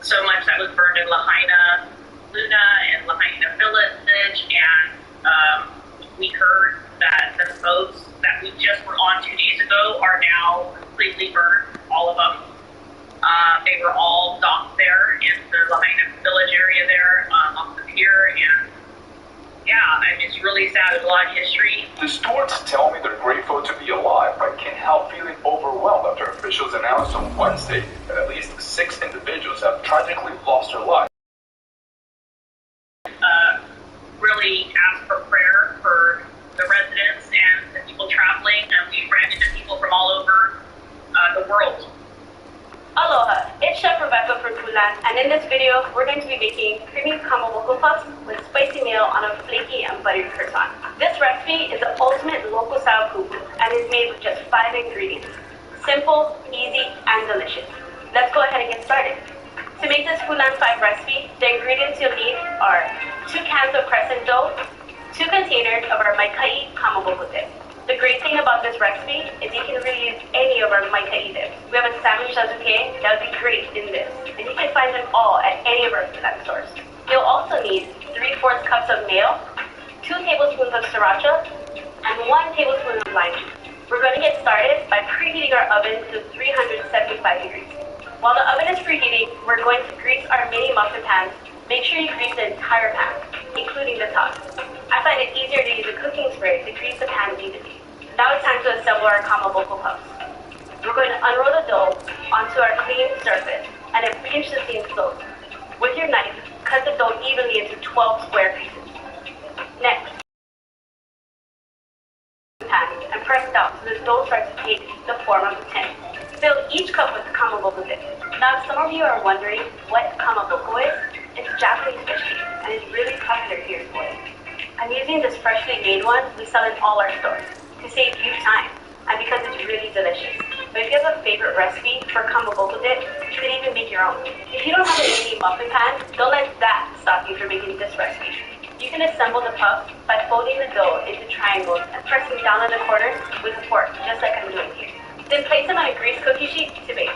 so much that was burned in Lahaina, Luna, and Lahaina Village, and we heard that the boats that we just were on 2 days ago are now completely burned, all of them. They were all docked there in the Lahaina Village area there, off the pier, and yeah, I mean, it's really sad. There's a lot of history. The stewards tell me they're grateful to be alive, but can't help feeling overwhelmed after officials announced on Wednesday that at least 6 individuals have tragically lost their lives. Really ask for prayer for the residents and the people traveling, and we ran into people from all over the world. Aloha, it's Chef Rebecca from Foodland, and in this video, we're going to be making creamy kamaboko puffs with spicy meal on a flaky and buttery croissant. This recipe is the ultimate local style fufu and is made with just 5 ingredients. Simple, easy, and delicious. Let's go ahead and get started. To make this Foodland 5 recipe, the ingredients you'll need are 2 cans of crescent dough, 2 containers of our maikai kamaboko dip. The great thing about this recipe is you can really use any of our maikai dips. We have a salmon shazuke that would be great in this, and you can find them all at any of our Foodland stores. You'll also need 3/4 cups of mayo, 2 tablespoons of sriracha, and 1 tablespoon of lime juice. We're going to get started by preheating our oven to 375 degrees. While the oven is preheating, we're going to grease our mini muffin pans. Make sure you grease the entire pan, including the top. I find it easier to use a cooking spray to grease the pan evenly. Now it's time to assemble our kamaboko puffs. We're going to unroll the dough onto our clean surface and then pinch the seams slowly. With your knife, cut the dough evenly into 12 square pieces. Next, pan and press down so the dough starts to take the form of a tin. Fill each cup with kamaboko dip. Now, if some of you are wondering what kamaboko is, it's Japanese fish cake and it's really popular here in Hawaii. I'm using this freshly made one we sell in all our stores to save you time and because it's really delicious. But if you have a favorite recipe for kamaboko dip, you can even make your own. If you don't have a mini muffin pan, don't let that stop you from making this recipe. You can assemble the puff by folding the dough into triangles and pressing down on the corners with a fork, just like I'm doing here. Then place them on a greased cookie sheet to bake.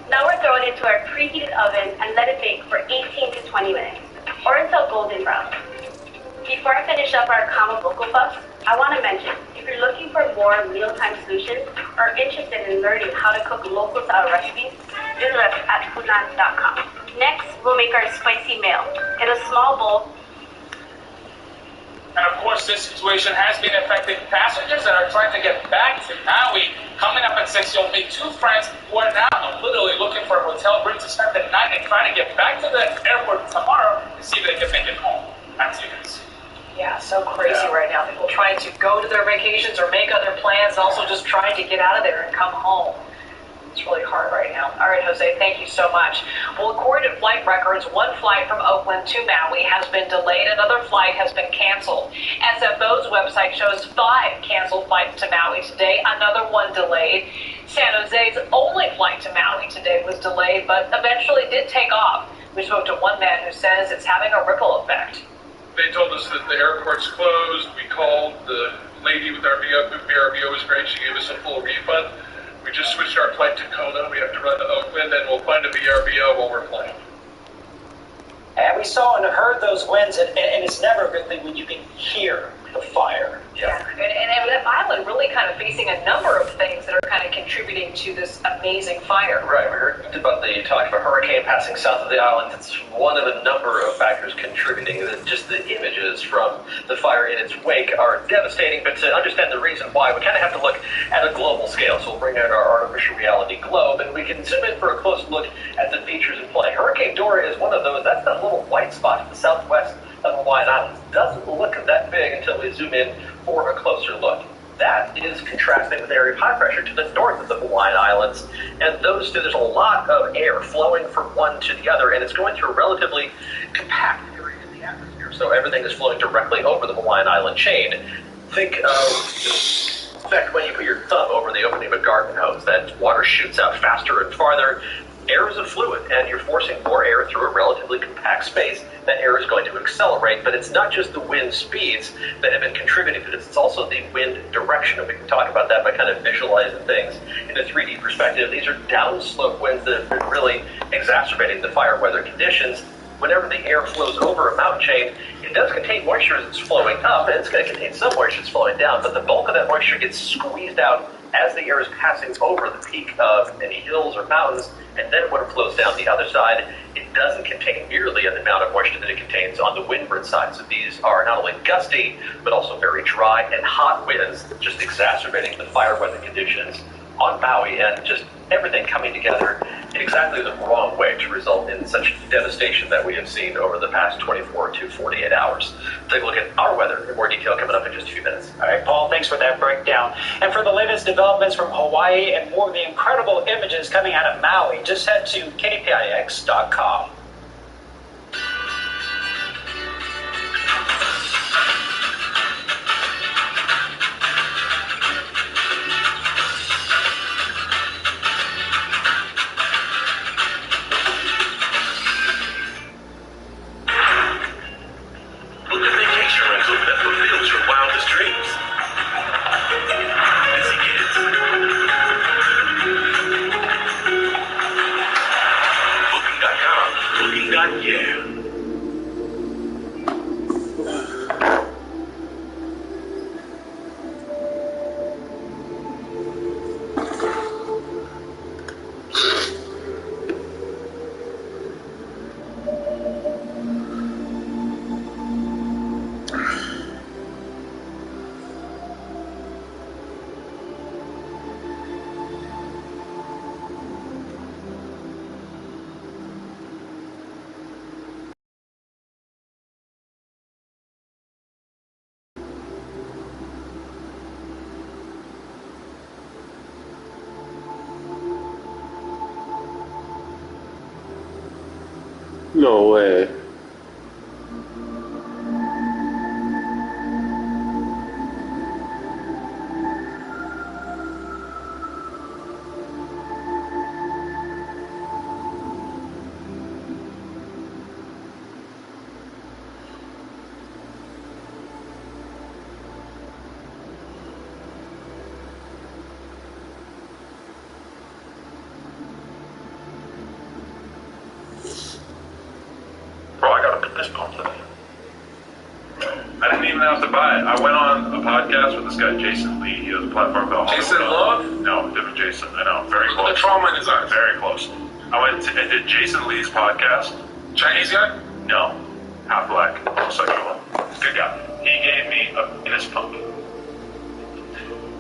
Now we're throwing it into our preheated oven and let it bake for 18 to 20 minutes, or until golden brown. Before I finish up our kamaboko puffs, I want to mention, if you're looking for more mealtime solutions or interested in learning how to cook local style recipes, visit us at foodland.com. Next, we'll make our spicy meal. In a small bowl, and of course, this situation has been affecting passengers that are trying to get back to Maui. Coming up at 6, you'll meet 2 friends who are now literally looking for a hotel room to spend the night and trying to get back to the airport tomorrow to see if they can make it home. Back to you guys. Yeah, so crazy right now. People trying to go to their vacations or make other plans, also just trying to get out of there and come home. It's really hard right now. All right, Jose, thank you so much. Well, according to flight records, 1 flight from Oakland to Maui has been delayed. Another flight has been canceled. SFO's website shows 5 canceled flights to Maui today, another 1 delayed. San Jose's only flight to Maui today was delayed, but eventually did take off. We spoke to one man who says it's having a ripple effect. They told us that the airport's closed. We called the lady with our VRBO was great. She gave us a full refund. We just switched our flight to Kona. We have to run to Oakland, and we'll find a VRBO while we're flying. And we saw and heard those winds, and it's never a good thing when you can hear the fire. Yeah, and that island really kind of facing a number of things that are kind of contributing to this amazing fire. Right, we heard about the talk of a hurricane passing south of the island. It's one of a number of factors contributing. Just the images from the fire in its wake are devastating, but to understand the reason why, we kind of have to look at a global scale. So we'll bring out our artificial reality globe, and we can zoom in for a close look at the features in play. Hurricane Dora is one of those. That's that little white spot in the southwest of Hawaiian Islands. Doesn't look that big until we zoom in for a closer look. That is contrasting with the area of high pressure to the north of the Hawaiian Islands, and those two, there's a lot of air flowing from one to the other, and it's going through a relatively compact area in the atmosphere, so everything is flowing directly over the Hawaiian Island chain. Think of the effect when you put your thumb over the opening of a garden hose. That water shoots out faster and farther. Air is a fluid, and you're forcing more air through a relatively relatively compact space, that air is going to accelerate. But it's not just the wind speeds that have been contributing to this, it's also the wind direction. And we can talk about that by kind of visualizing things in a 3D perspective. These are downslope winds that have been really exacerbating the fire weather conditions. Whenever the air flows over a mountain chain, it does contain moisture that's flowing up, and it's going to contain some moisture that's flowing down, but the bulk of that moisture gets squeezed out as the air is passing over the peak of any hills or mountains, and then when it flows down the other side, it doesn't contain nearly the amount of moisture that it contains on the windward side. So these are not only gusty, but also very dry and hot winds, just exacerbating the fire weather conditions on Maui, and just everything coming together in exactly the wrong way to result in such devastation that we have seen over the past 24 to 48 hours. Take a look at our weather in more detail coming up in just a few minutes. All right, Paul, thanks for that breakdown. And for the latest developments from Hawaii and more of the incredible images coming out of Maui, just head to kpix.com. No way. I didn't even have to buy it. I went on a podcast with this guy, Jason Lee. He has a platform called Jason Love? No, different Jason. I know, very Look close. at the trauma in his eyes. Very close. I did Jason Lee's podcast. Chinese guy? No, half black, homosexual. Good guy. He gave me a penis pump.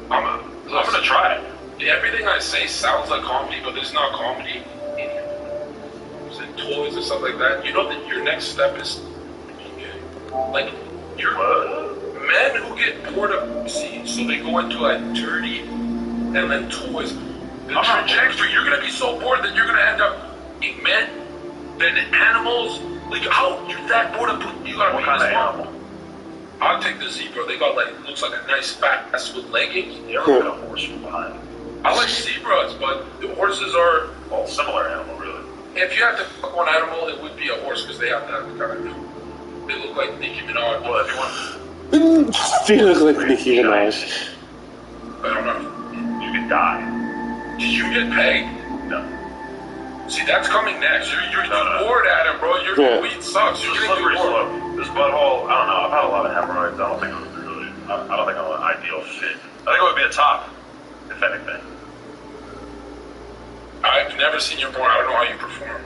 I'm gonna try it. Everything I say sounds like comedy, but it's not comedy. Toys and stuff like that. You know that your next step is like you're men who get bored of seeds, so they go into like dirty and then toys. The trajectory, you're gonna be so bored that you're gonna end up eating men, then animals. Like how you're that bored of you gotta what kind of animal? I'll take the zebra. They got like looks like a nice fat ass with leggings. You ever got a horse from behind? I like zebras, but the horses are similar animal, really. If you have to fuck one animal, it would be a horse because they have that kind of. They look like Nicki Minaj. Well, if you want, They look like Nicki Minaj. I don't know. You could die. Did you get pegged? No. See, that's coming next. You're No. bored at it, bro. Your weed sucks. You're It's getting slippery too bored. slope. This butthole, I don't know. I've had a lot of hemorrhoids. I don't think I'm an ideal fit. I think it would be a top, if anything. I've never seen your porn. I don't know how you perform.